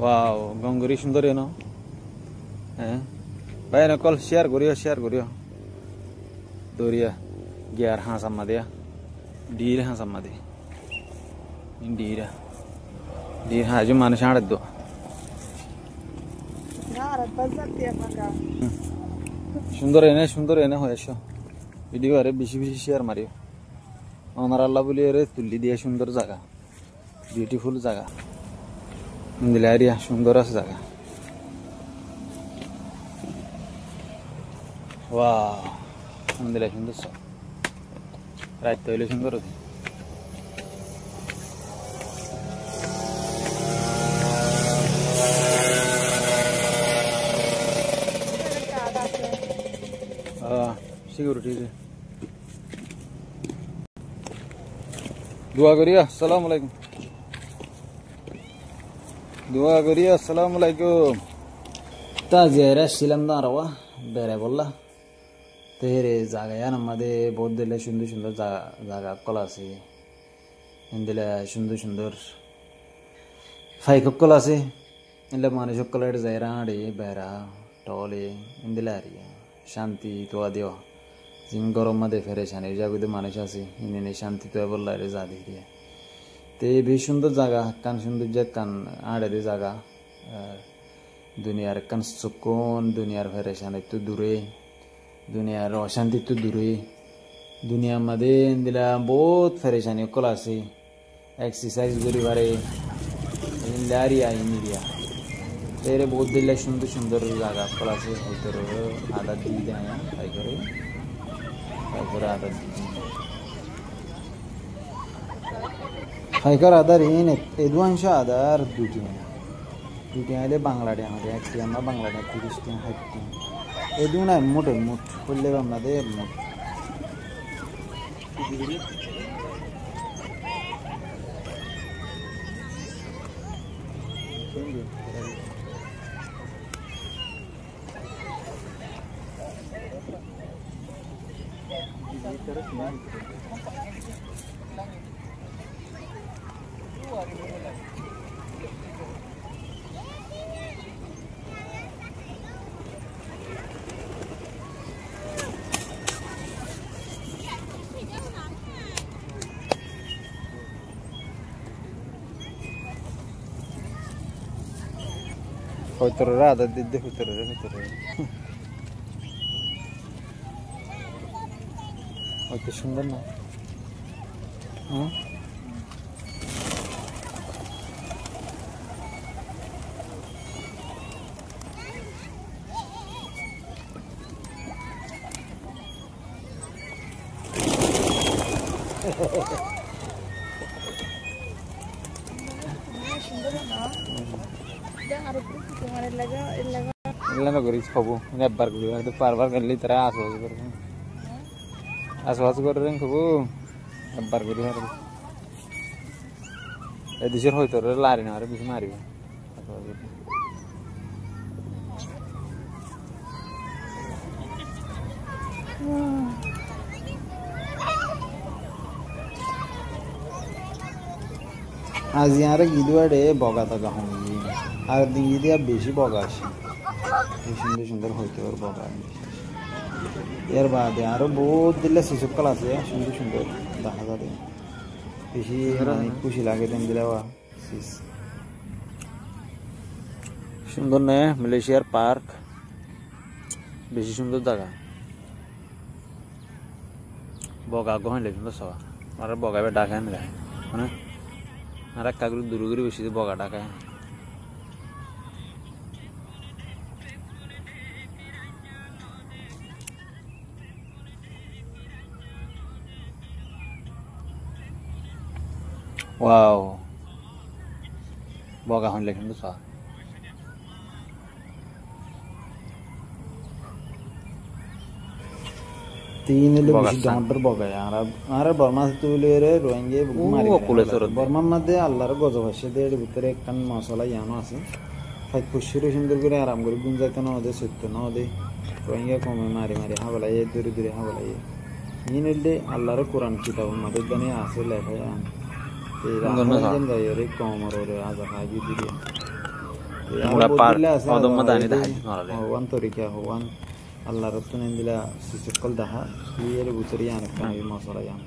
wow গঙ্গুরি সুন্দর এনো হ্যাঁ ভাই না কল শেয়ার করিও দরিয়া গিয়ার হাঁস আম্মা দিয়া ডির হাঁস আম্মা দি ডির হাজু মানুষ আড়দ্দো সুন্দর এনে হয়েছ ভিডিও আরে বেশি শেয়ার মারিও আমার আল্লাহ বলি আরে তুলি দিয়ে সুন্দর জায়গা বিউটিফুল জায়গা দিলারিয়া সুন্দর আছে জায়গা ওয়া আলহামদুলিল্লাহ সুন্দর সব রাত হইলে সুন্দর হতো সিকিউরিটি দোয়া করিয়া আসসালামু আলাইকুম তা জেরা ছিলাম না আরওয়া বেড়ে বললা তেরে জায়গায় আমাদের বহুত দিলে সুন্দর জায়গা কলা আছে দিলে সুন্দর ফাইক কলা আছে এলে মানুষ কলার জায়গা আড়ে বেড়া টলে দিলে আর শান্তি তোয়া দিও জিম গরম মাদে ফেরেছান এই জায়গাতে মানুষ আছে ইনে শান্তি তো বললা রে যা দিয়ে তে বেশ সুন্দর জায়গা কান সৌন্দর্য কান আড়ে জায়গা দুনিয়ার কান সুকুন দুনিয়ার ফেরেছান একটু দূরে দুনিয়ার অশান্তি একটু দূরে দুনিয়ার মধ্যে দিলা বহুত ফেরেছানি কল আছে এক্সারসাইজ করি পারে লারিয়া ইন্ডিয়া তেরে বহুত দিলে সুন্দর জায়গা কল আছে হয়তো আদা দিয়ে দেয় তাই করে আদা ফাইকার আদার এদুয়াংশ আদার দুটি আইলে বাংলাডে আমাদের একটি আমরা বাংলাডে 30 টি 60 টি এদু না মোট করলে আমাদের মোট হয়তো রাধা দিদি হইতরে হয়তো সুন্দর না ಇಲ್ಲನೋ ಗರೀಸ್ ಖಬು ನೆಬ್ಬರ್ ಗುರು ಅದು ಪಾರ್ವರ್ ಗಲ್ಲಿ ತರ ಆಸವಾಸ করে খবু নেಬ್ಬರ್ ಗುರು ಹರ এদিশের হয়তো লারি না আর বেশি মারিব আজ ইয়ারে গিদুয়াড়ে বগা থাকা হঙ্গি আর দিদি দিয়া বেশি বগা আসে সুন্দর হইতে ওর বগা এর বাদে আরো বহুত দিলে শিশুকাল আছে সুন্দর দেখা যাবে বেশি খুশি লাগে দেন দিলে সুন্দর নে মালয়েশিয়ার পার্ক বেশি সুন্দর জায়গা বগা গহন লে সুন্দর সবা আর বগাবে ডাকায় না মানে আর কাগুলো দূরে বেশি বগা ডাকায় ওয়াও বগা হন লে সুন্দর সবা तीन डॉक्टर बघाय आरा बर्मा तुले रे रोहिंगे मारी बर्मा मध्ये আল্লাহর গজব আছে এর ভিতরে একখান মশলা ইয়ানো আছে ফাইট পুশিরে সুন্দর করে আরাম করে গুন যাইতে না ওদের সত্য না ওদের রোহিঙ্গা কমে মারি হাবলাই দূরে হাবলাই ইনলে আল্লাহর কোরআন কিতাব মধ্যে জানি আছে লেখা এই রাজন গায়রে কমর রে আজা হাজি দিলে mula par odom madani dah norale wan torika wan Allah rabbuna indila sisikol daha clear butariyan kan masala yan